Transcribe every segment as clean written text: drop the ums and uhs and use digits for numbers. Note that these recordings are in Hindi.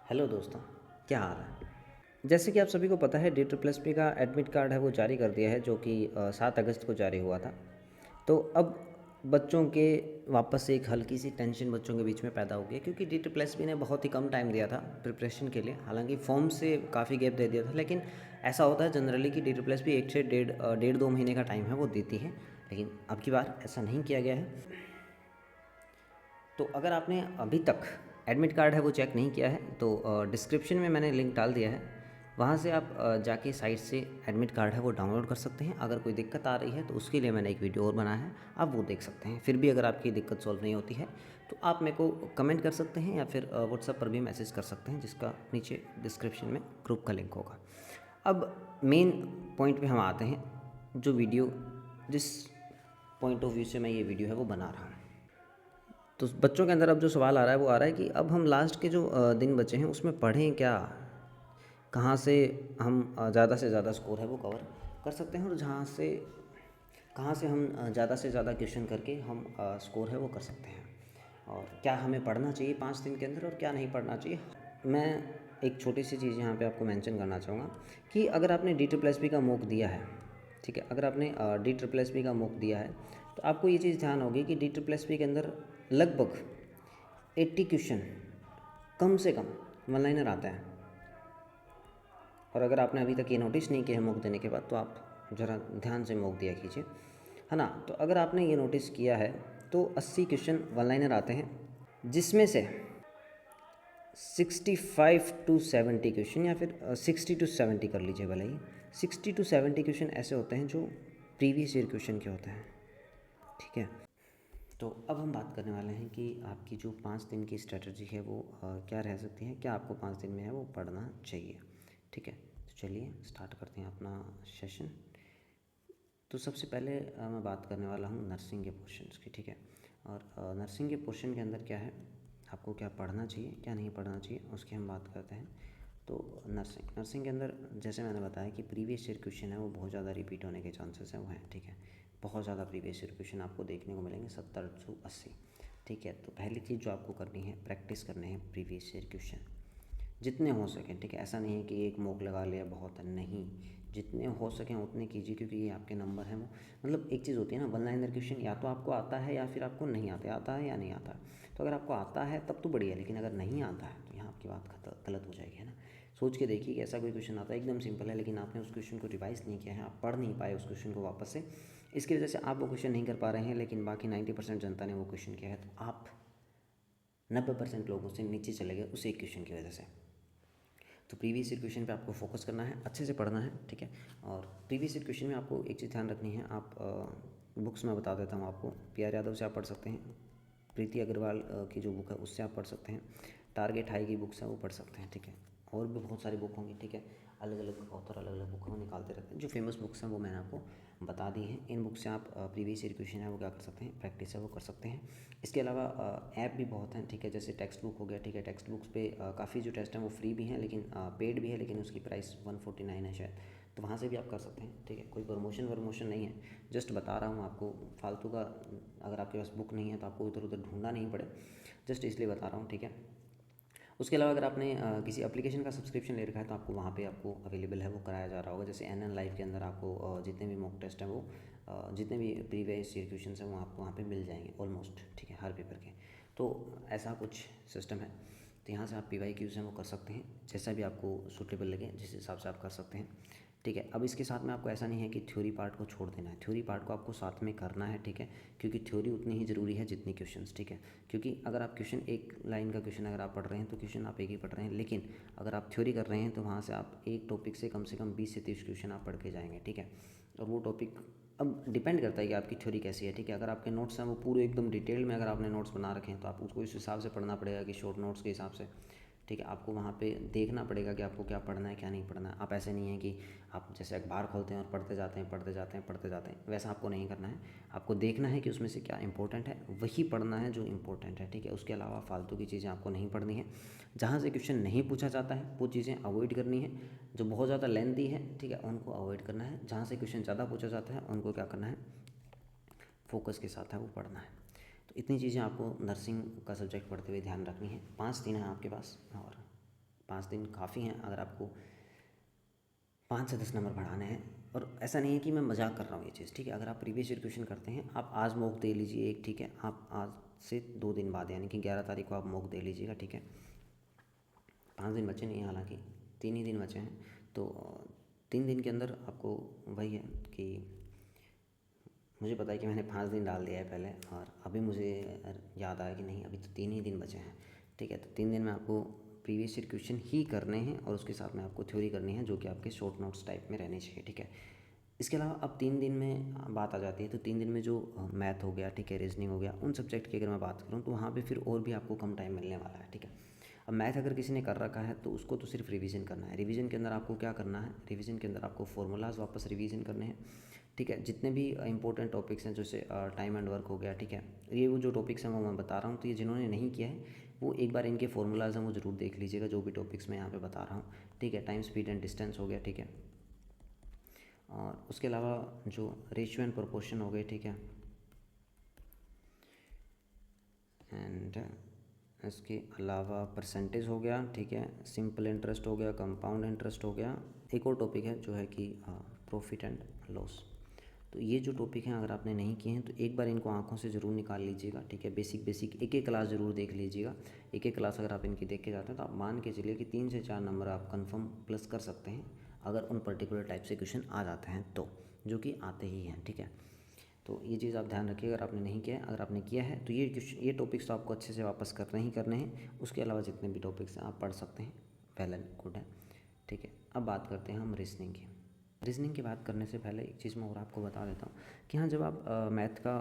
हेलो दोस्तों, क्या हाल है। जैसे कि आप सभी को पता है DSSP का एडमिट कार्ड है वो जारी कर दिया है, जो कि 7 अगस्त को जारी हुआ था। तो अब बच्चों के वापस से एक हल्की सी टेंशन बच्चों के बीच में पैदा हो गई, क्योंकि DSSP ने बहुत ही कम टाइम दिया था प्रिपरेशन के लिए। हालांकि फॉर्म से काफ़ी गैप दे दिया था, लेकिन ऐसा होता है जनरली कि DSSP 1 से डेढ़ 2 महीने का टाइम है वो देती है, लेकिन अब की बार ऐसा नहीं किया गया है। तो अगर आपने अभी तक एडमिट कार्ड है वो चेक नहीं किया है तो डिस्क्रिप्शन में मैंने लिंक डाल दिया है, वहाँ से आप जाके साइट से एडमिट कार्ड है वो डाउनलोड कर सकते हैं। अगर कोई दिक्कत आ रही है तो उसके लिए मैंने एक वीडियो और बनाया है, आप वो देख सकते हैं। फिर भी अगर आपकी दिक्कत सॉल्व नहीं होती है तो आप मेरे को कमेंट कर सकते हैं या फिर व्हाट्सएप पर भी मैसेज कर सकते हैं, जिसका नीचे डिस्क्रिप्शन में ग्रुप का लिंक होगा। अब मेन पॉइंट पे हम आते हैं, जो वीडियो जिस पॉइंट ऑफ व्यू से मैं ये वीडियो है वो बना रहा हूँ। तो बच्चों के अंदर अब जो सवाल आ रहा है वो आ रहा है कि अब हम लास्ट के जो दिन बचे हैं उसमें पढ़ें क्या, कहाँ से हम ज़्यादा से ज़्यादा स्कोर है वो कवर कर सकते हैं, और कहाँ से हम ज़्यादा से ज़्यादा क्वेश्चन करके हम स्कोर है वो कर सकते हैं, और क्या हमें पढ़ना चाहिए 5 दिन के अंदर और क्या नहीं पढ़ना चाहिए। मैं एक छोटी सी चीज़ यहाँ पे आपको मेंशन करना चाहूँगा कि अगर आपने DSSP का मॉक दिया है, ठीक है, अगर आपने DSSP का मॉक दिया है तो आपको ये चीज़ ध्यान होगी कि DSSP के अंदर लगभग 80 क्वेश्चन कम से कम वन लाइनर आता है। और अगर आपने अभी तक ये नोटिस नहीं किया है मॉक देने के बाद, तो आप ज़रा ध्यान से मॉक दिया कीजिए, है ना। तो अगर आपने ये नोटिस किया है तो 80 क्वेश्चन वन लाइनर आते हैं, जिसमें से 65 टू 70 क्वेश्चन, या फिर 60 टू 70 कर लीजिए भले ही, 60 टू 70 क्वेश्चन ऐसे होते हैं जो प्रीवियस ईयर क्वेश्चन के होते हैं, ठीक है। तो अब हम बात करने वाले हैं कि आपकी जो 5 दिन की स्ट्रेटजी है वो क्या रह सकती है, क्या आपको 5 दिन में है वो पढ़ना चाहिए, ठीक है। तो चलिए स्टार्ट करते हैं अपना सेशन। तो सबसे पहले मैं बात करने वाला हूँ नर्सिंग के पोर्शंस की, ठीक है। और नर्सिंग के पोर्शन के अंदर क्या है, आपको क्या पढ़ना चाहिए क्या नहीं पढ़ना चाहिए उसकी हम बात करते हैं। तो नर्सिंग के अंदर जैसे मैंने बताया कि प्रीवियस ईयर क्वेश्चन है वो बहुत ज़्यादा रिपीट होने के चांसेस हैं वो हैं, ठीक है। बहुत ज़्यादा प्रीवियस ईयर क्वेश्चन आपको देखने को मिलेंगे, 70 से 80, ठीक है। तो पहली चीज़ जो आपको करनी है, प्रैक्टिस करने हैं प्रीवियस ईयर क्वेश्चन जितने हो सकें, ठीक है। ऐसा नहीं है कि एक मॉक लगा लिया बहुत है, नहीं, जितने हो सकें उतने कीजिए, क्योंकि ये आपके नंबर हैं वो। मतलब एक चीज़ होती है ना, वन लाइनर क्वेश्चन या तो आपको आता है या फिर आपको नहीं आता है या नहीं आता है। तो अगर आपको आता है तब तो बढ़िया, लेकिन अगर नहीं आता है तो यहाँ आपकी बात गलत हो जाएगी, है ना। सोच के देखिए कि ऐसा कोई क्वेश्चन आता है एकदम सिंपल है, लेकिन आपने उस क्वेश्चन को रिवाइज नहीं किया है, आप पढ़ नहीं पाए उस क्वेश्चन को वापस से, इसकी वजह से आप वो क्वेश्चन नहीं कर पा रहे हैं, लेकिन बाकी 90% जनता ने वो क्वेश्चन किया है, तो आप 90% लोगों से नीचे चले गए उस एक क्वेश्चन की वजह से। तो प्रीवियस ईयर क्वेश्चन पे आपको फोकस करना है, अच्छे से पढ़ना है, ठीक है। और प्रीवियस ईयर क्वेश्चन में आपको एक चीज़ ध्यान रखनी है, आप बुक्स में बता देता हूँ आपको। PR यादव से आप पढ़ सकते हैं, प्रीति अग्रवाल की जो बुक है उससे आप पढ़ सकते हैं, टारगेट हाई की बुक्स है वो पढ़ सकते हैं, ठीक है। और भी बहुत सारी बुक होंगी, ठीक है। अलग अलग ऑथर अलग अलग बुक निकालते रहते हैं, जो फेमस बुक्स हैं वो मैंने आपको बता दी हैं। इन बुक से आप प्रीवियस ईयर क्वेश्चन है वो क्या कर सकते हैं, प्रैक्टिस है वो कर सकते हैं। इसके अलावा ऐप भी बहुत हैं, ठीक है। जैसे टेक्स्ट बुक हो गया, ठीक है। टेक्स्ट बुक्स पे काफ़ी जो टेस्ट हैं वो फ्री भी हैं, लेकिन पेड भी है, लेकिन उसकी प्राइस 149 है शायद, तो वहाँ से भी आप कर सकते हैं, ठीक है। कोई प्रमोशन नहीं है, जस्ट बता रहा हूँ आपको फालतू का। अगर आपके पास बुक नहीं है तो आपको इधर उधर ढूंढना नहीं पड़े, जस्ट इसलिए बता रहा हूँ, ठीक है। उसके अलावा अगर आपने किसी एप्लीकेशन का सब्सक्रिप्शन ले रखा है तो आपको वहाँ पे आपको अवेलेबल है वो कराया जा रहा होगा। जैसे NN लाइव के अंदर आपको जितने भी मॉक टेस्ट हैं वो जितने भी प्रीवियस ईयर क्वेश्चन हैं वो आपको वहाँ पे मिल जाएंगे ऑलमोस्ट, ठीक है, हर पेपर के। तो ऐसा कुछ सिस्टम है, तो यहाँ से आप PYQs हैं वो कर सकते हैं, जैसा भी आपको सूटेबल लगे जिस हिसाब से आप कर सकते हैं, ठीक है। अब इसके साथ में आपको ऐसा नहीं है कि थ्योरी पार्ट को छोड़ देना है, थ्योरी पार्ट को आपको साथ में करना है, ठीक है। क्योंकि थ्योरी उतनी ही ज़रूरी है जितनी क्वेश्चंस, ठीक है। क्योंकि अगर आप क्वेश्चन एक लाइन का क्वेश्चन अगर आप पढ़ रहे हैं तो क्वेश्चन आप एक ही पढ़ रहे हैं, लेकिन अगर आप थ्योरी कर रहे हैं तो वहाँ से आप एक टॉपिक से कम 20 से 30 क्वेश्चन आप पढ़ के जाएंगे, ठीक है। और वो टॉपिक अब डिपेंड करता है कि आपकी थ्योरी कैसी है, ठीक है। अगर आपके नोट्स हैं वो पूरे एकदम डिटेल में अगर आपने नोट्स बना रखे हैं तो आप उसको इस हिसाब से पढ़ना पड़ेगा कि शॉर्ट नोट्स के हिसाब से, ठीक है। आपको वहाँ पे देखना पड़ेगा कि आपको क्या पढ़ना है क्या नहीं पढ़ना है। आप ऐसे नहीं है कि आप जैसे अखबार खोलते हैं और पढ़ते जाते हैं, वैसा आपको नहीं करना है। आपको देखना है कि उसमें से क्या इंपॉर्टेंट है, वही पढ़ना है जो इंपॉर्टेंट है, ठीक है। उसके अलावा फालतू की चीज़ें आपको नहीं पढ़नी है। जहाँ से क्वेश्चन नहीं पूछा जाता है वो चीज़ें अवॉइड करनी है, जो बहुत ज़्यादा लेंथी है, ठीक है, उनको अवॉइड करना है। जहाँ से क्वेश्चन ज़्यादा पूछा जाता है उनको क्या करना है, फोकस के साथ है वो पढ़ना है। तो इतनी चीज़ें आपको नर्सिंग का सब्जेक्ट पढ़ते हुए ध्यान रखनी है। 5 दिन है आपके पास, और 5 दिन काफ़ी हैं अगर आपको 5 से 10 नंबर बढ़ाने हैं। और ऐसा नहीं है कि मैं मजाक कर रहा हूँ ये चीज़, ठीक है। अगर आप प्रीवियस ईयर क्वेश्चन करते हैं, आप आज मॉक दे लीजिए एक, ठीक है। आप आज से 2 दिन बाद यानी कि 11 तारीख को आप मॉक दे लीजिएगा, ठीक है। 5 दिन बचे नहीं, हालांकि 3 ही दिन बचे हैं। तो 3 दिन के अंदर आपको वही है कि मुझे पता है कि मैंने 5 दिन डाल दिया है पहले, और अभी मुझे याद आया कि नहीं, अभी तो 3 ही दिन बचे हैं, ठीक है। तो 3 दिन में आपको प्रीवियस ईयर क्वेश्चन ही करने हैं और उसके साथ में आपको थ्योरी करनी है, जो कि आपके शॉर्ट नोट्स टाइप में रहने चाहिए, ठीक है। इसके अलावा अब 3 दिन में बात आ जाती है, तो 3 दिन में जो मैथ हो गया, ठीक है, रीजनिंग हो गया, उन सब्जेक्ट की अगर मैं बात करूँ तो वहाँ पे फिर और भी आपको कम टाइम मिलने वाला है, ठीक है। अब मैथ अगर किसी ने कर रखा है तो उसको तो सिर्फ रिवीजन करना है। रिवीजन के अंदर आपको क्या करना है, रिवीजन के अंदर आपको फॉर्मूलाज वापस रिवीजन करने हैं, ठीक है। जितने भी इंपॉर्टेंट टॉपिक्स हैं, जैसे टाइम एंड वर्क हो गया, ठीक है, ये वो जो टॉपिक्स हैं वो मैं बता रहा हूँ, तो ये जिन्होंने नहीं किया है वो एक बार इनके फॉर्मूलाज हैं वो ज़रूर देख लीजिएगा, जो भी टॉपिक्स मैं यहाँ पे बता रहा हूँ, ठीक है। टाइम, स्पीड एंड डिस्टेंस हो गया, ठीक है। और उसके अलावा जो रेशियो एंड प्रोपोर्शन हो गए, ठीक है। एंड इसके अलावा परसेंटेज हो गया, ठीक है। सिंपल इंटरेस्ट हो गया, कंपाउंड इंटरेस्ट हो गया। एक और टॉपिक है जो है कि प्रॉफिट एंड लॉस। तो ये जो टॉपिक हैं अगर आपने नहीं किए हैं तो एक बार इनको आंखों से ज़रूर निकाल लीजिएगा, ठीक है। बेसिक बेसिक एक एक क्लास ज़रूर देख लीजिएगा। एक एक क्लास अगर आप इनकी देख के जाते हैं तो आप मान के चलिए कि 3 से 4 नंबर आप कंफर्म प्लस कर सकते हैं, अगर उन पर्टिकुलर टाइप से क्वेश्चन आ जाते हैं तो, जो कि आते ही हैं, ठीक है। तो ये चीज़ आप ध्यान रखिए अगर आपने नहीं किया है। अगर आपने किया है तो ये टॉपिक्स तो आपको अच्छे से वापस करने ही करने हैं। उसके अलावा जितने भी टॉपिक्स हैं आप पढ़ सकते हैं, वेल एंड गुड है, ठीक है। अब बात करते हैं हम रीजनिंग की। रीजनिंग की बात करने से पहले एक चीज़ मैं और आपको बता देता हूँ कि हाँ, जब आप मैथ का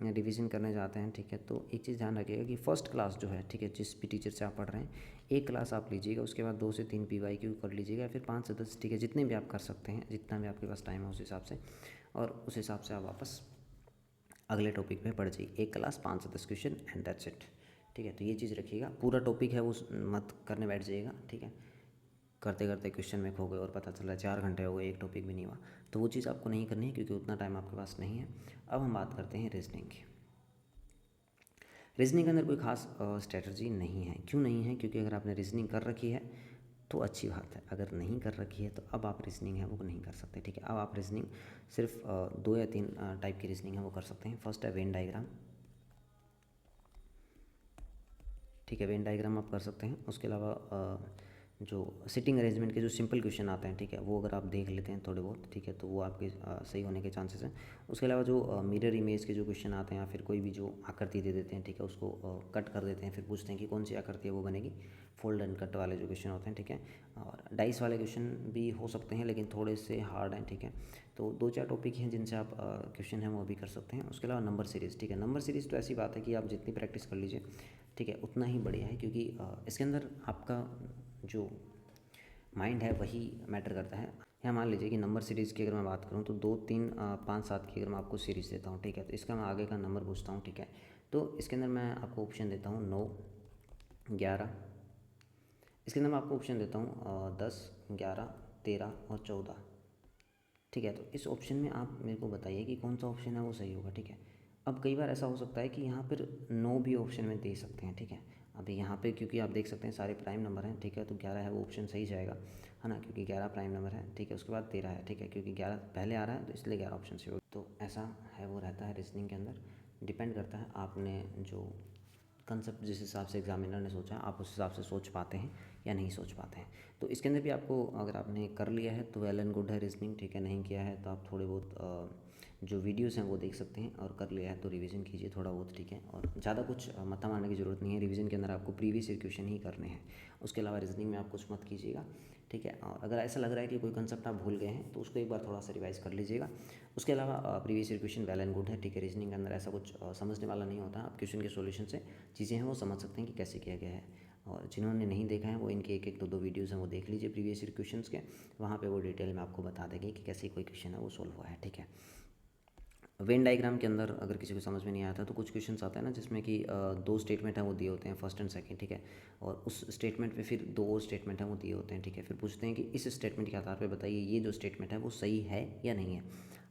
रिवीजन करने जाते हैं, ठीक है, तो एक चीज़ ध्यान रखिएगा कि फर्स्ट क्लास जो है, ठीक है, जिस भी टीचर से आप पढ़ रहे हैं, एक क्लास आप लीजिएगा, उसके बाद 2 से 3 PYQ कर लीजिएगा, फिर 5 से 10, ठीक है, जितने भी आप कर सकते हैं, जितना भी आपके पास टाइम है उस हिसाब से, और उस हिसाब से आप वापस अगले टॉपिक पे पढ़ जाइए। एक क्लास 5 से 10 क्वेश्चन एंड दैट्स इट, ठीक है। तो ये चीज़ रखिएगा, पूरा टॉपिक है वो मत करने बैठ जाइएगा, ठीक है। करते करते क्वेश्चन में खो गए और पता चला 4 घंटे हो गए, एक टॉपिक भी नहीं हुआ, तो वो चीज़ आपको नहीं करनी है, क्योंकि उतना टाइम आपके पास नहीं है। अब हम बात करते हैं रीजनिंग की। रीजनिंग के अंदर कोई खास स्ट्रेटजी नहीं है। क्यों नहीं है? क्योंकि अगर आपने रीजनिंग कर रखी है तो अच्छी बात है, अगर नहीं कर रखी है तो अब आप रीजनिंग है वो नहीं कर सकते, ठीक है। अब आप रीजनिंग सिर्फ 2 या 3 टाइप की रीजनिंग है वो कर सकते हैं। फर्स्ट है वेन डायग्राम, ठीक है, वेन डायग्राम आप कर सकते हैं। उसके अलावा जो सिटिंग अरेंजमेंट के जो सिंपल क्वेश्चन आते हैं, ठीक है, वो अगर आप देख लेते हैं थोड़े बहुत, ठीक है, तो वो आपके सही होने के चांसेस हैं। उसके अलावा जो मिरर इमेज के जो क्वेश्चन आते हैं, या फिर कोई भी जो आकृति दे देते हैं, ठीक है, उसको कट कर देते हैं, फिर पूछते हैं कि कौन सी आकृति है वो बनेगी, फोल्ड एंड कट वाले जो क्वेश्चन होते हैं, ठीक है। और डाइस वाले क्वेश्चन भी हो सकते हैं लेकिन थोड़े से हार्ड हैं, ठीक है। तो 2-4 टॉपिक हैं जिनसे आप क्वेश्चन हैं वो भी कर सकते हैं। उसके अलावा नंबर सीरीज़, ठीक है। नंबर सीरीज़ तो ऐसी बात है कि आप जितनी प्रैक्टिस कर लीजिए, ठीक है, उतना ही बढ़िया है, क्योंकि इसके अंदर आपका जो माइंड है वही मैटर करता है। यहाँ मान लीजिए कि नंबर सीरीज़ की अगर मैं बात करूँ तो 2, 3, 5, 7 की अगर मैं आपको सीरीज़ देता हूँ, ठीक है, तो इसका मैं आगे का नंबर पूछता हूँ, ठीक है। तो इसके अंदर मैं आपको ऑप्शन देता हूँ 9, 11। इसके अंदर मैं आपको ऑप्शन देता हूँ 10, 11, 13 और 14, ठीक है। तो इस ऑप्शन में आप मेरे को बताइए कि कौन सा ऑप्शन है वो सही होगा, ठीक है। अब कई बार ऐसा हो सकता है कि यहाँ पर 9 भी ऑप्शन में दे सकते हैं, ठीक है। अभी यहाँ पे क्योंकि आप देख सकते हैं सारे प्राइम नंबर हैं, ठीक है, तो 11 है वो ऑप्शन सही जाएगा, है ना, क्योंकि 11 प्राइम नंबर है, ठीक है। उसके बाद 13 है, ठीक है, क्योंकि 11 पहले आ रहा है तो इसलिए 11 ऑप्शन से होगा। तो ऐसा है वो रहता है रीजनिंग के अंदर, डिपेंड करता है आपने जो कंसेप्ट जिस हिसाब से एग्जामिनर ने सोचा आप उस हिसाब से सोच पाते हैं या नहीं सोच पाते हैं। तो इसके अंदर भी आपको अगर आपने कर लिया है तो वेल एंड गुड है रीजनिंग, ठीक है। नहीं किया है तो आप थोड़े बहुत जो वीडियोस हैं वो देख सकते हैं, और कर लिया है तो रिवीजन कीजिए थोड़ा बहुत, ठीक है। और ज़्यादा कुछ मत्था मारने की ज़रूरत नहीं है, रिवीजन के अंदर आपको प्रीवियस ईयर क्वेश्चन ही करने हैं। उसके अलावा रीजनिंग में आप कुछ मत कीजिएगा, ठीक है। और अगर ऐसा लग रहा है कि कोई कंसेप्ट आप भूल गए हैं तो उसको एक बार थोड़ा सा रिवाइज कर लीजिएगा। उसके अलावा previous year question well and good है, ठीक है। रीजनिंग के अंदर ऐसा कुछ समझने वाला नहीं होता, आप क्वेश्चन के सॉल्यूशन से चीज़ें हैं वो समझ सकते हैं कि कैसे किया गया है। और जिन्होंने नहीं देखा है वो इनके 1-1, 2-2 वीडियोज़ हैं वो देख लीजिए प्रीवियस ईयर क्वेश्चंस के, वहाँ पे वो डिटेल में आपको बता देंगे कि कैसे कोई क्वेश्चन है वो सॉल्व हुआ है, ठीक है। वेन डायग्राम के अंदर अगर किसी को समझ में नहीं आता तो कुछ क्वेश्चंस आते हैं ना जिसमें कि 2 स्टेटमेंट हैं वो दिए होते हैं, फर्स्ट एंड सेकंड, ठीक है। और उस स्टेटमेंट पे फिर 2 और स्टेटमेंट हैं वो दिए होते हैं, ठीक है। फिर पूछते हैं कि इस स्टेटमेंट के आधार पे बताइए ये जो स्टेटमेंट है वो सही है या नहीं है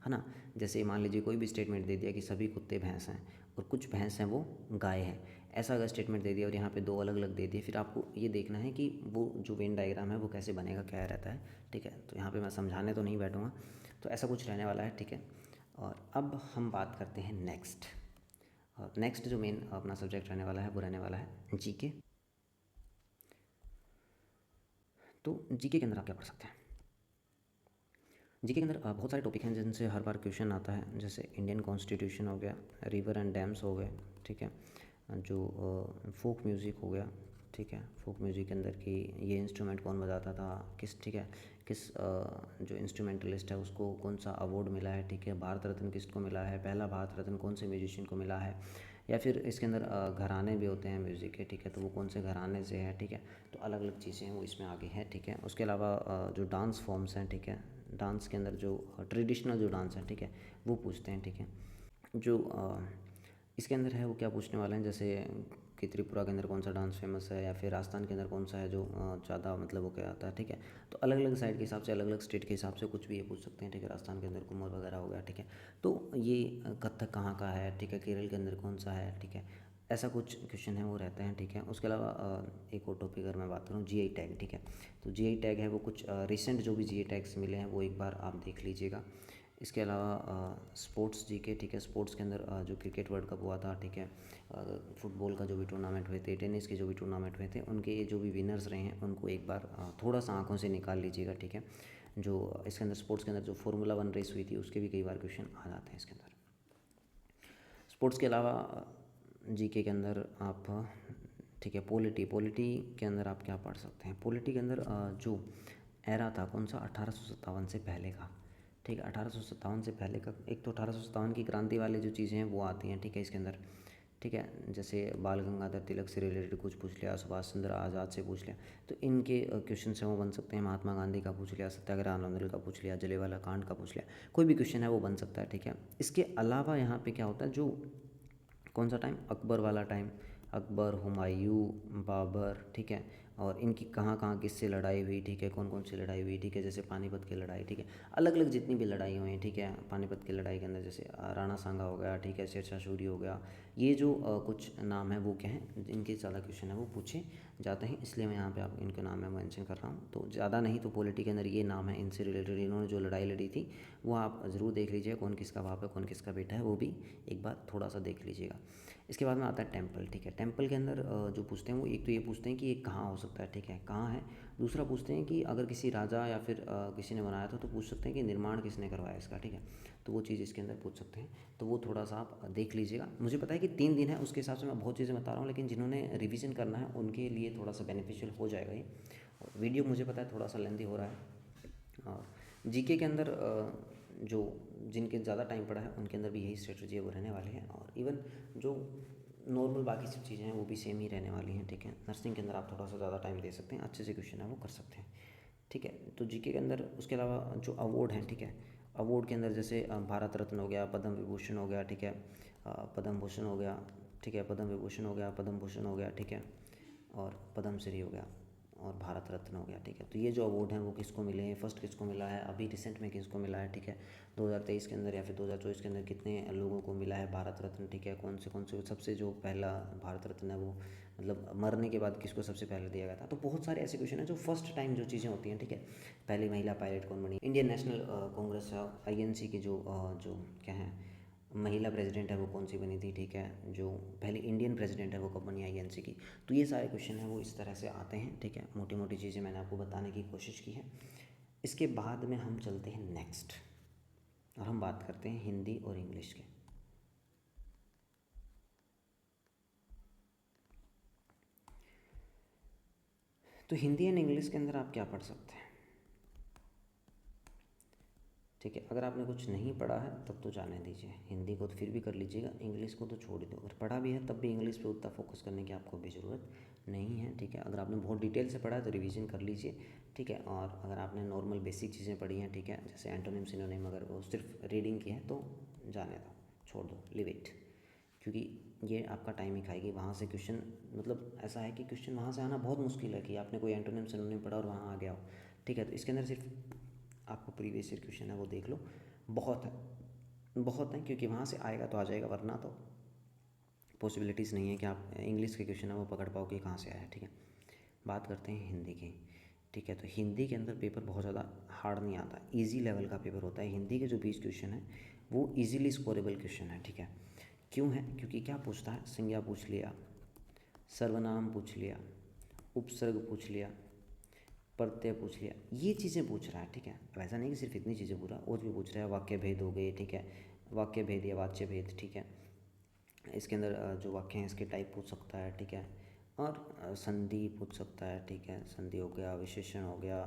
ना। जैसे मान लीजिए कोई भी स्टेटमेंट दे दिया कि सभी कुत्ते भैंस हैं और कुछ भैंस हैं वो गाय हैं, ऐसा अगर स्टेटमेंट दे दिया और यहाँ पे दो अलग अलग दे दिए, फिर आपको ये देखना है कि वो जो वेन डायग्राम है वो कैसे बनेगा, क्या रहता है, ठीक है। तो यहाँ पे मैं समझाने तो नहीं बैठूँगा, तो ऐसा कुछ रहने वाला है, ठीक है। और अब हम बात करते हैं नेक्स्ट, और नेक्स्ट जो मेन अपना सब्जेक्ट रहने वाला है वो रहने वाला है जीके। तो जीके के अंदर आप क्या पढ़ सकते हैं? जीके के अंदर बहुत सारे टॉपिक हैं जिनसे हर बार क्वेश्चन आता है, जैसे इंडियन कॉन्स्टिट्यूशन हो गया, रिवर एंड डैम्स हो गए, ठीक है, जो फोक म्यूज़िक हो गया, ठीक है, फोक म्यूज़िक के अंदर कि ये इंस्ट्रूमेंट कौन बजाता था, किस, ठीक है, किस जो इंस्ट्रूमेंटलिस्ट है उसको कौन सा अवार्ड मिला है, ठीक है, भारत रत्न किसको मिला है, पहला भारत रत्न कौन से म्यूजिशियन को मिला है, या फिर इसके अंदर घराने भी होते हैं म्यूज़िक के, ठीक है, तो वो कौन से घराने से है, ठीक है। तो अलग अलग चीज़ें हैं वो इसमें आगे है, ठीक है। उसके अलावा जो डांस फॉर्म्स हैं, ठीक है, डांस के अंदर जो ट्रेडिशनल जो डांस है, ठीक है, वो पूछते हैं, ठीक है। जो इसके अंदर है वो क्या पूछने वाले हैं, जैसे कि त्रिपुरा के अंदर कौन सा डांस फेमस है, या फिर राजस्थान के अंदर कौन सा है जो ज़्यादा मतलब वो क्या आता है, ठीक है। तो अलग अलग साइड के हिसाब से, अलग अलग स्टेट के हिसाब से कुछ भी ये पूछ सकते हैं, ठीक है। राजस्थान के अंदर घूमर वगैरह हो गया, ठीक है। तो ये कथक कहाँ का है, ठीक है, केरल के अंदर कौन सा है, ठीक है, ऐसा कुछ क्वेश्चन है वो रहते हैं, ठीक है। उसके अलावा एक और टॉपिक अगर मैं बात करूँ, जीआई टैग, ठीक है। तो जीआई टैग है वो कुछ रिसेंट जो भी जीआई टैग्स मिले हैं वो एक बार आप देख लीजिएगा। इसके अलावा स्पोर्ट्स जीके, ठीक है, स्पोर्ट्स के अंदर जो क्रिकेट वर्ल्ड कप हुआ था, ठीक है, फुटबॉल का जो भी टूर्नामेंट हुए थे, टेनिस के जो भी टूर्नामेंट हुए थे, उनके जो भी विनर्स रहे हैं उनको एक बार थोड़ा सा आंखों से निकाल लीजिएगा, ठीक है। जो इसके अंदर स्पोर्ट्स के अंदर जो फार्मूला 1 रेस हुई थी उसके भी कई बार क्वेश्चन आ जाते हैं इसके अंदर। स्पोर्ट्स के अलावा जीके के अंदर आप, ठीक है, पॉलिटी के अंदर आप क्या पढ़ सकते हैं? पॉलिटी के अंदर जो एरा था कौन सा, 1857 से पहले का, ठीक है, 1857 से पहले का। एक तो 1857 की क्रांति वाली जो चीज़ें हैं वो आती हैं, ठीक है, इसके अंदर, ठीक है। जैसे बाल गंगाधर तिलक से रिलेटेड कुछ पूछ लिया, सुभाष चंद्र आज़ाद से पूछ लिया, तो इनके क्वेश्चन हैं वो बन सकते हैं। महात्मा गांधी का पूछ लिया, सत्याग्रह आंदोलन का पूछ लिया, जलियांवाला कांड का पूछ लिया, कोई भी क्वेश्चन है वो बन सकता है, ठीक है। इसके अलावा यहाँ पे क्या होता है, जो कौन सा टाइम, अकबर वाला टाइम, अकबर, हुमायूं, बाबर, ठीक है, और इनकी कहाँ कहाँ किससे लड़ाई हुई, ठीक है, कौन कौन सी लड़ाई हुई, ठीक है, जैसे पानीपत की लड़ाई, ठीक है, अलग अलग जितनी भी लड़ाई हुई हैं, ठीक है। पानीपत की लड़ाई के अंदर जैसे राणा सांगा हो गया, ठीक है, शेरशाह सूरी हो गया, ये जो कुछ नाम है वो क्या है, इनके ज़्यादा क्वेश्चन है वो पूछे जाते हैं, इसलिए मैं यहाँ पे आप इनके नाम में मेंशन कर रहा हूँ। तो ज़्यादा नहीं तो पॉलिटी के अंदर ये नाम है, इनसे रिलेटेड इन्होंने जो लड़ाई लड़ी थी वो आप ज़रूर देख लीजिए, कौन किसका बाप है कौन किसका बेटा है, वो भी एक बार थोड़ा सा देख लीजिएगा। इसके बाद में आता है टेम्पल, ठीक है। टेम्पल के अंदर जो पूछते हैं वो एक तो ये पूछते हैं कि ये कहाँ हो सकता है, ठीक है, कहाँ है। दूसरा पूछते हैं कि अगर किसी राजा या फिर किसी ने बनाया था तो पूछ सकते हैं कि निर्माण किसने करवाया इसका, ठीक है। तो वो चीज़ इसके अंदर पूछ सकते हैं, तो वो थोड़ा सा आप देख लीजिएगा। मुझे पता है कि 3 दिन है, उसके हिसाब से मैं बहुत चीज़ें बता रहा हूँ, लेकिन जिन्होंने रिवीजन करना है उनके लिए थोड़ा सा बेनिफिशियल हो जाएगा ये। और वीडियो मुझे पता है थोड़ा सा लेंथी हो रहा है। और जीके के अंदर जो जिनके ज़्यादा टाइम पड़ा है उनके अंदर भी यही स्ट्रेटजी है वो रहने वाली है, और इवन जो नॉर्मल बाकी सब चीज़ें हैं वो भी सेम ही रहने वाली हैं, ठीक है। नर्सिंग के अंदर आप थोड़ा सा ज़्यादा टाइम दे सकते हैं, अच्छे से क्वेश्चन है वो कर सकते हैं, ठीक है। तो जीके के अंदर उसके अलावा जो अवार्ड हैं, ठीक है, अवार्ड के अंदर जैसे भारत रत्न हो गया, पद्म विभूषण हो गया, ठीक है, पद्म भूषण हो गया, ठीक है, पद्म विभूषण हो गया, पद्म भूषण हो गया, ठीक है, और पद्म श्री हो गया, और भारत रत्न हो गया, ठीक है। तो ये जो अवार्ड हैं वो किसको मिले हैं, फर्स्ट किसको मिला है, अभी रिसेंट में किसको मिला है, ठीक है, 2023 के अंदर या फिर 2024 के अंदर कितने लोगों को मिला है भारत रत्न, ठीक है, कौन से सबसे जो पहला भारत रत्न है वो मतलब मरने के बाद किसको सबसे पहले दिया गया था। तो बहुत सारे ऐसे क्वेश्चन हैं जो फर्स्ट टाइम जो चीज़ें होती हैं, ठीक है। पहली महिला पायलट कौन बनी, इंडियन नेशनल कांग्रेस INC की जो क्या है महिला प्रेसिडेंट है वो कौन सी बनी थी, ठीक है, जो पहली इंडियन प्रेसिडेंट है वो कब बनी INC की। तो ये सारे क्वेश्चन हैं वो इस तरह से आते हैं, ठीक है। मोटी मोटी चीज़ें मैंने आपको बताने की कोशिश की है। इसके बाद में हम चलते हैं नेक्स्ट, और हम बात करते हैं हिंदी और इंग्लिश के। तो हिंदी एंड इंग्लिश के अंदर आप क्या पढ़ सकते हैं, ठीक है। अगर आपने कुछ नहीं पढ़ा है तब तो जाने दीजिए, हिंदी को तो फिर भी कर लीजिएगा, इंग्लिश को तो छोड़ दो। अगर पढ़ा भी है तब भी इंग्लिश पे उतना फोकस करने की आपको भी ज़रूरत नहीं है, ठीक है। अगर आपने बहुत डिटेल से पढ़ा है तो रिवीजन कर लीजिए, ठीक है। और अगर आपने नॉर्मल बेसिक चीज़ें पढ़ी हैं, ठीक है, जैसे एंटोनिम सिनोनिम, अगर वो सिर्फ रीडिंग की है तो जाने दो, छोड़ दो, लिव इट, क्योंकि ये आपका टाइम ही खाएगी। वहाँ से क्वेश्चन मतलब ऐसा है कि क्वेश्चन वहाँ से आना बहुत मुश्किल है कि आपने कोई एंटोनिम सिनोनिम पढ़ा और वहाँ आ गया हो, ठीक है। तो इसके अंदर सिर्फ आपको प्रीवियस ईयर क्वेश्चन है वो देख लो, बहुत है, बहुत है, क्योंकि वहाँ से आएगा तो आ जाएगा, वरना तो पॉसिबिलिटीज़ नहीं है कि आप इंग्लिश के क्वेश्चन है वो पकड़ पाओ कि कहाँ से आया है, ठीक है। बात करते हैं हिंदी की, ठीक है। तो हिंदी के अंदर पेपर बहुत ज़्यादा हार्ड नहीं आता, इजी लेवल का पेपर होता है। हिंदी के जो 20 क्वेश्चन है वो इजीली स्कोरेबल क्वेश्चन है, ठीक है। क्यों है? क्योंकि क्या पूछता है, संज्ञा पूछ लिया, सर्वनाम पूछ लिया, उपसर्ग पूछ लिया, प्रत्यय पूछ लिया, ये चीज़ें पूछ रहा है, ठीक है। अब ऐसा नहीं कि सिर्फ इतनी चीज़ें पूरा, और भी पूछ रहा है। वाक्य भेद हो गए, ठीक है, वाक्य भेद या वाच्य भेद, ठीक है। इसके अंदर जो वाक्य हैं इसके टाइप पूछ सकता है, ठीक है। और संधि पूछ सकता है, ठीक है, संधि हो गया, विशेषण हो गया,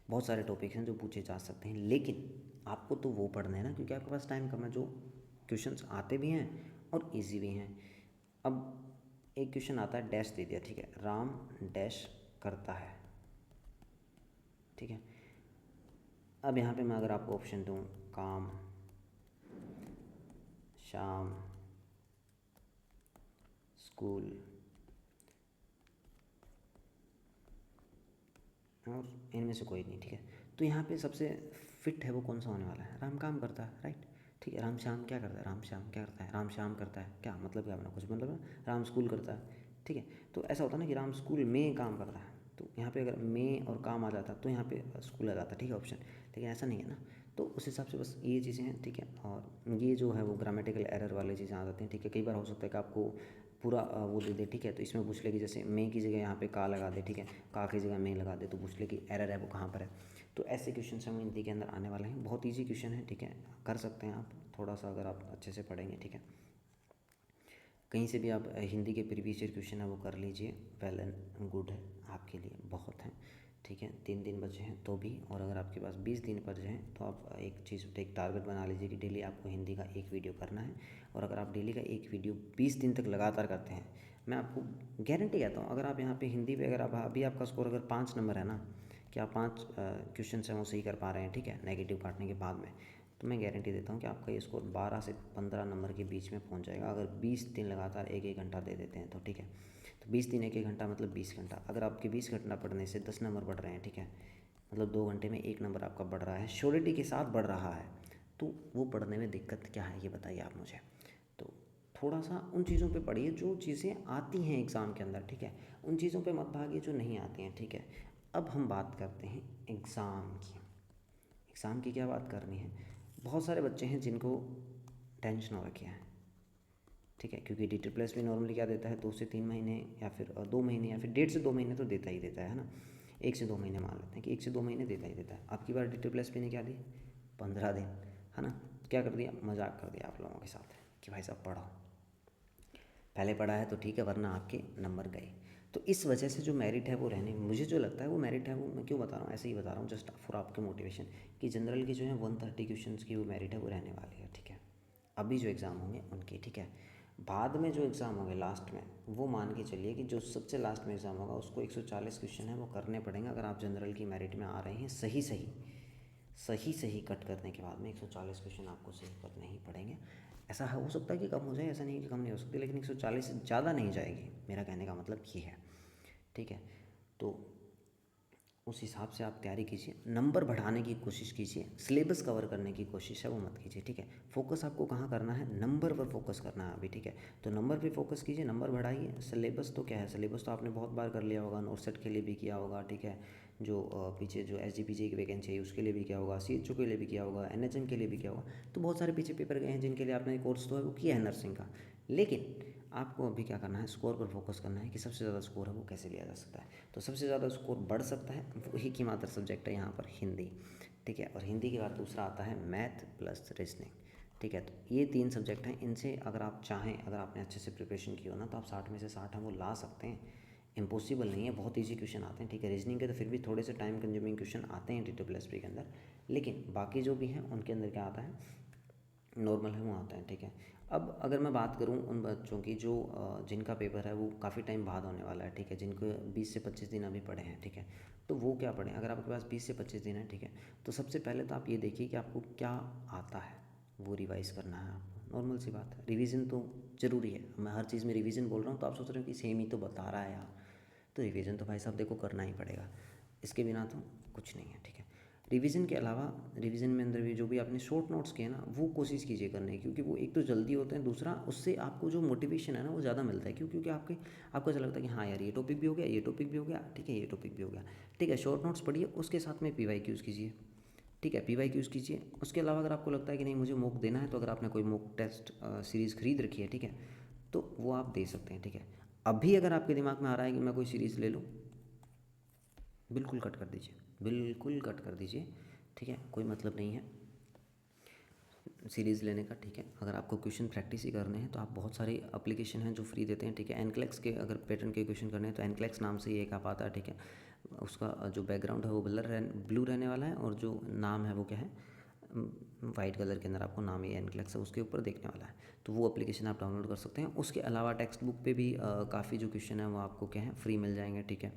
बहुत सारे टॉपिक्स हैं जो पूछे जा सकते हैं। लेकिन आपको तो वो पढ़ने हैं ना, क्योंकि आपके पास टाइम कम है, जो क्वेश्चंस आते भी हैं और इजी भी हैं। अब एक क्वेश्चन आता है, डैश दे दिया, ठीक है, राम डैश करता है, ठीक है। अब यहाँ पे मैं अगर आपको ऑप्शन दूँ, काम, शाम, स्कूल और इनमें से कोई नहीं, ठीक है। तो यहाँ पे सबसे फिट है वो कौन सा होने वाला है? राम काम करता है, राइट, ठीक है। राम श्याम क्या करता है? राम श्याम क्या करता है? राम श्याम करता है, क्या मतलब? क्या बना? कुछ मतलब है। राम स्कूल करता है, ठीक है। तो ऐसा होता है ना कि राम स्कूल में काम करता है, तो यहाँ पे अगर में और काम आ जाता तो यहाँ पे स्कूल आ जाता, ठीक है, ऑप्शन। लेकिन ऐसा नहीं है ना, तो उस हिसाब से बस ये चीज़ें हैं, ठीक है। और ये जो है वो ग्रामेटिकल एरर वाली चीज़ें आ जाती हैं, ठीक है। कई बार हो सकता है कि आपको पूरा वो दे दे, ठीक है। तो इसमें पूछ ले कि जैसे में की जगह यहाँ पे का लगा दे, ठीक है, का की जगह में लगा दे, तो पूछ ले कि एरर है वो कहाँ पर है। तो ऐसे क्वेश्चन हम हिंदी के अंदर आने वाले हैं। बहुत ईजी क्वेश्चन है, ठीक है, कर सकते हैं आप थोड़ा सा अगर आप अच्छे से पढ़ेंगे, ठीक है। कहीं से भी आप हिंदी के प्रीवियस ईयर क्वेश्चन है वो कर लीजिए, वेल एंड गुड है आपके लिए, बहुत है, ठीक है। 3 दिन बचे हैं तो भी, और अगर आपके पास 20 दिन बचे हैं तो आप एक चीज़, एक टारगेट बना लीजिए कि डेली आपको हिंदी का एक वीडियो करना है। और अगर आप डेली का एक वीडियो 20 दिन तक लगातार करते हैं, मैं आपको गारंटी कहता हूँ, अगर आप यहाँ पे हिंदी पे अगर आप अभी आपका स्कोर अगर 5 नंबर है ना, कि आप 5 क्वेश्चन हैं वो सही कर पा रहे हैं, ठीक है, नेगेटिव काटने के बाद में, तो मैं गारंटी देता हूँ कि आपका ये स्कोर 12 से 15 नंबर के बीच में पहुँच जाएगा, अगर 20 दिन लगातार एक एक घंटा दे देते हैं तो, ठीक है। तो 20 दिन एक एक घंटा मतलब 20 घंटा, अगर आपके 20 घंटा पढ़ने से 10 नंबर बढ़ रहे हैं, ठीक है, मतलब 2 घंटे में 1 नंबर आपका बढ़ रहा है, श्योरिटी के साथ बढ़ रहा है, तो वो पढ़ने में दिक्कत क्या है ये बताइए आप मुझे। तो थोड़ा सा उन चीज़ों पे पढ़िए जो चीज़ें आती हैं एग्ज़ाम के अंदर, ठीक है, उन चीज़ों पे मत भागिए जो नहीं आती हैं, ठीक है। अब हम बात करते हैं एग्ज़ाम की। एग्ज़ाम की क्या बात करनी है? बहुत सारे बच्चे हैं जिनको टेंशन हो रखी है, ठीक है, क्योंकि DT+ भी नॉर्मली क्या देता है, 2 से 3 महीने या फिर 2 महीने या फिर 1.5 से 2 महीने तो देता ही देता है ना। 1 से 2 महीने मान लेते हैं कि 1 से 2 महीने देता ही देता है। अब की बार DT+ ने क्या दी? 15 दिन, है ना। क्या कर दिया? मजाक कर दिया आप लोगों के साथ कि भाई साहब पढ़ो, पहले पढ़ा है तो ठीक है, वरना आपके नंबर गए। तो इस वजह से जो मेरिट है वो रहने, मुझे जो लगता है वो मेरिट है, वो मैं क्यों बता रहा हूँ, ऐसे ही बता रहा हूँ जस्ट फॉर आपके मोटिवेशन, कि जनरल की जो है 130 क्वेश्चन की वो मेरिट है वो रहने वाली है, ठीक है। अभी जो एग्ज़ाम होंगे उनकी, ठीक है। बाद में जो एग्ज़ाम होंगे लास्ट में, वो मान के चलिए कि जो सबसे लास्ट में एग्ज़ाम होगा उसको 140 क्वेश्चन है वो करने पड़ेंगे, अगर आप जनरल की मेरिट में आ रहे हैं। सही सही सही सही कट करने के बाद में 140 क्वेश्चन आपको सही करने ही पड़ेंगे। ऐसा हो सकता है कि कम हो जाए, ऐसा नहीं है कि कम नहीं हो सकती, लेकिन 140 से ज़्यादा नहीं जाएगी, मेरा कहने का मतलब ये है, ठीक है। तो उस हिसाब से आप तैयारी कीजिए, नंबर बढ़ाने की कोशिश कीजिए, सिलेबस कवर करने की कोशिश है वो मत कीजिए, ठीक है। फोकस आपको कहाँ करना है? नंबर पर फोकस करना है अभी, ठीक है। तो नंबर पे फोकस कीजिए, नंबर बढ़ाइए। सिलेबस तो क्या है, सिलेबस तो आपने बहुत बार कर लिया होगा, नोटसेट के लिए भी किया होगा, ठीक है, जो पीछे जो SGPG की वैकेंसी है उसके लिए भी किया होगा, CHO के लिए भी किया होगा, NHM के लिए भी किया होगा। तो बहुत सारे पीछे पेपर गए हैं जिनके लिए आपने कोर्स तो है वो किया है नर्सिंग का, लेकिन आपको अभी क्या करना है, स्कोर पर फोकस करना है कि सबसे ज़्यादा स्कोर है वो कैसे लिया जा सकता है। तो सबसे ज़्यादा स्कोर बढ़ सकता है वो एक ही मात्र सब्जेक्ट है यहाँ पर, हिंदी, ठीक है। और हिंदी के बाद दूसरा आता है मैथ प्लस रीजनिंग, ठीक है। तो ये 3 सब्जेक्ट हैं, इनसे अगर आप चाहें, अगर आपने अच्छे से प्रिपरेशन की हो ना, तो आप 60 में से 60 हम वो ला सकते हैं। इम्पॉसिबल नहीं है, बहुत ईजी क्वेश्चन आते हैं, ठीक है। रीजनिंग के तो फिर भी थोड़े से टाइम कंज्यूमिंग क्वेश्चन आते हैं DT+ के अंदर, लेकिन बाकी जो भी हैं उनके अंदर क्या आता है, नॉर्मल है वो आता है, ठीक है। अब अगर मैं बात करूँ उन बच्चों की जो जिनका पेपर है वो काफ़ी टाइम बाद होने वाला है, ठीक है, जिनको 20 से 25 दिन अभी पड़े हैं, ठीक है। तो वो क्या पढ़ें? अगर आपके पास 20 से 25 दिन है, ठीक है, तो सबसे पहले तो आप ये देखिए कि आपको क्या आता है, वो रिवाइज़ करना है आपको। नॉर्मल सी बात है, रिवीजन तो ज़रूरी है। मैं हर चीज़ में रिवीजन बोल रहा हूँ तो आप सोच रहे हो कि सेम ही तो बता रहा है यार, तो रिवीजन तो भाई साहब देखो करना ही पड़ेगा, इसके बिना तो कुछ नहीं है, ठीक है। रिवीजन के अलावा रिवीजन में अंदर भी जो भी आपने शॉर्ट नोट्स किए ना वो कोशिश कीजिए करने की, क्योंकि वो एक तो जल्दी होते हैं, दूसरा उससे आपको जो मोटिवेशन है ना वो ज़्यादा मिलता है। क्यों? क्योंकि आपको ऐसा लगता है कि हाँ यार ये टॉपिक भी हो गया, ये टॉपिक भी हो गया, ठीक है, ये टॉपिक भी हो गया, ठीक है। शॉर्ट नोट्स पढ़िए, उसके साथ में PYQs कीजिए, ठीक है, PYQs कीजिए। उसके अलावा अगर आपको लगता है कि नहीं मुझे मॉक देना है, तो अगर आपने कोई मॉक टेस्ट सीरीज़ खरीद रखी है, ठीक है, तो वो आप दे सकते हैं, ठीक है। अभी अगर आपके दिमाग में आ रहा है कि मैं कोई सीरीज़ ले लूँ, बिल्कुल कट कर दीजिए, बिल्कुल कट कर दीजिए, ठीक है, कोई मतलब नहीं है सीरीज़ लेने का, ठीक है। अगर आपको क्वेश्चन प्रैक्टिस ही करने हैं तो आप बहुत सारी एप्लीकेशन हैं जो फ्री देते हैं, ठीक है। एनक्लेक्स के अगर पैटर्न के क्वेश्चन करने हैं तो एनक्लेक्स नाम से ही एक आप आता है, ठीक है। उसका जो बैकग्राउंड है वो ब्लू रहने वाला है, और जो नाम है वो क्या है, वाइट कलर के अंदर आपको नाम ही एनक्लेक्स है उसके ऊपर देखने वाला है। तो वो एप्लीकेशन आप डाउनलोड कर सकते हैं। उसके अलावा टेक्स्ट बुक पे भी काफ़ी जो क्वेश्चन है वो आपको क्या है फ्री मिल जाएंगे, ठीक है।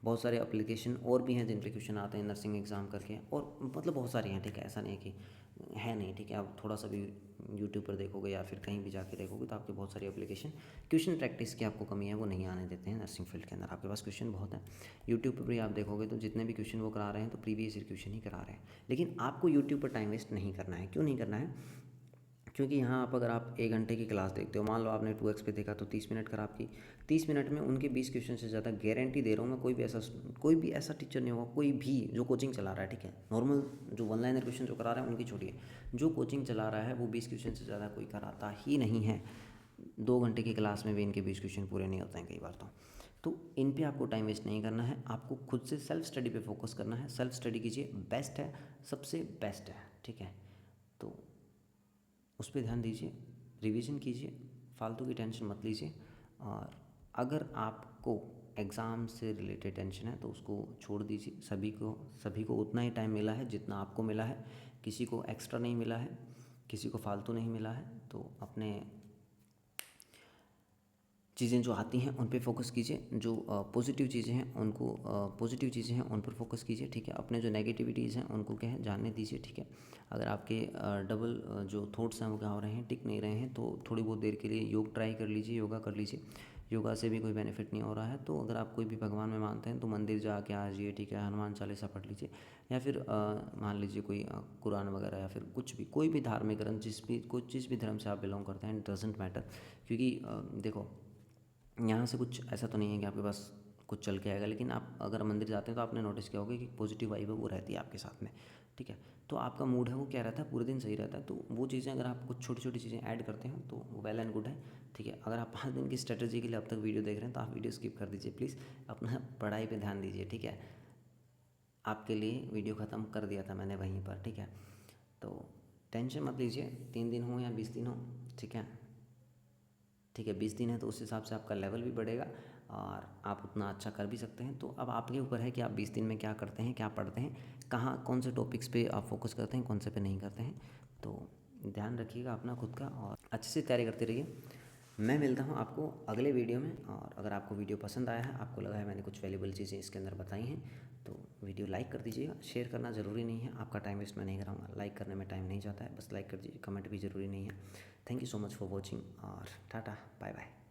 बहुत सारे एप्लीकेशन और भी हैं जिन पे क्वेश्चन आते हैं नर्सिंग एग्ज़ाम करके, और मतलब बहुत सारी हैं, ठीक है, ऐसा नहीं कि है नहीं, ठीक है। आप थोड़ा सा भी यूट्यूब पर देखोगे या फिर कहीं भी जाके देखोगे तो आपके बहुत सारी एप्लीकेशन क्वेश्चन प्रैक्टिस की आपको कमी है वो नहीं आने देते हैं नर्सिंग फील्ड के अंदर। आपके पास क्वेश्चन बहुत है, यूट्यूब पर भी आप देखोगे तो जितने भी क्वेश्चन वो करा रहे हैं तो प्रीवियस ईयर क्वेश्चन ही करा रहे हैं। लेकिन आपको यूट्यूब पर टाइम वेस्ट नहीं करना है। क्यों नहीं करना है? क्योंकि यहाँ आप अगर आप 1 घंटे की क्लास देखते हो, मान लो आपने 2x पे देखा तो 30 मिनट खराब की, 30 मिनट में उनके 20 क्वेश्चन से ज़्यादा गारंटी दे रहा हूँ मैं, कोई भी ऐसा टीचर नहीं होगा, कोई भी जो कोचिंग चला रहा है, ठीक है। नॉर्मल जो वन लाइनर क्वेश्चन जो करा रहा है उनकी छोड़िए, जो कोचिंग चला रहा है वो 20 क्वेश्चन से ज़्यादा कोई कराता ही नहीं है। 2 घंटे की क्लास में भी इनके 20 क्वेश्चन पूरे नहीं होते हैं कई बार तो इन पे आपको टाइम वेस्ट नहीं करना है, आपको खुद से सेल्फ स्टडी पे फोकस करना है। सेल्फ स्टडी कीजिए, बेस्ट है, सबसे बेस्ट है, ठीक है। तो उस पर ध्यान दीजिए, रिवीजन कीजिए, फालतू की टेंशन मत लीजिए। और अगर आपको एग्ज़ाम से रिलेटेड टेंशन है तो उसको छोड़ दीजिए। सभी को उतना ही टाइम मिला है जितना आपको मिला है, किसी को एक्स्ट्रा नहीं मिला है, किसी को फालतू नहीं मिला है। तो अपने चीज़ें जो आती हैं उन पे फोकस कीजिए, जो पॉजिटिव चीज़ें हैं उन पर फोकस कीजिए, ठीक है। अपने जो नेगेटिविटीज़ हैं उनको क्या है जानने दीजिए, ठीक है। अगर आपके डबल जो थॉट्स हैं वो क्या हो रहे हैं, टिक नहीं रहे हैं, तो थोड़ी बहुत देर के लिए योग ट्राई कर लीजिए, योगा कर लीजिए। योगा से भी कोई बेनिफिट नहीं हो रहा है तो अगर आप कोई भी भगवान में मानते हैं तो मंदिर जाके आ जाइए, ठीक है। हनुमान चालीसा पढ़ लीजिए, या फिर मान लीजिए कोई कुरान वगैरह, या फिर कुछ भी, कोई भी धार्मिक ग्रंथ, जिस भी धर्म से आप बिलोंग करते हैं, इट डजेंट मैटर। क्योंकि देखो यहाँ से कुछ ऐसा तो नहीं है कि आपके पास कुछ चल के आएगा, लेकिन आप अगर मंदिर जाते हैं तो आपने नोटिस किया होगा कि पॉजिटिव वाइब है वो रहती है आपके साथ में, ठीक है। तो आपका मूड है वो क्या रहता है, पूरे दिन सही रहता है। तो वो चीज़ें अगर आप कुछ छोटी छोटी चीज़ें ऐड करते हैं तो वेल एंड गुड है, ठीक है। अगर आप 5 दिन की स्ट्रेटजी के लिए अब तक वीडियो देख रहे हैं तो आप वीडियो स्किप कर दीजिए प्लीज़, अपना पढ़ाई पर ध्यान दीजिए, ठीक है। आपके लिए वीडियो ख़त्म कर दिया था मैंने वहीं पर, ठीक है। तो टेंशन मत लीजिए, 3 दिन हो या 20 दिन हो, ठीक है, ठीक है। 20 दिन है तो उस हिसाब से आपका लेवल भी बढ़ेगा और आप उतना अच्छा कर भी सकते हैं। तो अब आपके ऊपर है कि आप 20 दिन में क्या करते हैं, क्या पढ़ते हैं, कहाँ कौन से टॉपिक्स पे आप फोकस करते हैं, कौन से पे नहीं करते हैं। तो ध्यान रखिएगा अपना खुद का और अच्छे से तैयारी करते रहिए। मैं मिलता हूँ आपको अगले वीडियो में। और अगर आपको वीडियो पसंद आया है, आपको लगा है मैंने कुछ वैल्यूबल चीज़ें इसके अंदर बताई हैं, तो वीडियो लाइक कर दीजिएगा। शेयर करना ज़रूरी नहीं है, आपका टाइम वेस्ट मैं नहीं कराऊंगा, लाइक करने में टाइम नहीं जाता है, बस लाइक कर दीजिए। कमेंट भी ज़रूरी नहीं है। Thank you so much for watching और टाटा बाय बाय।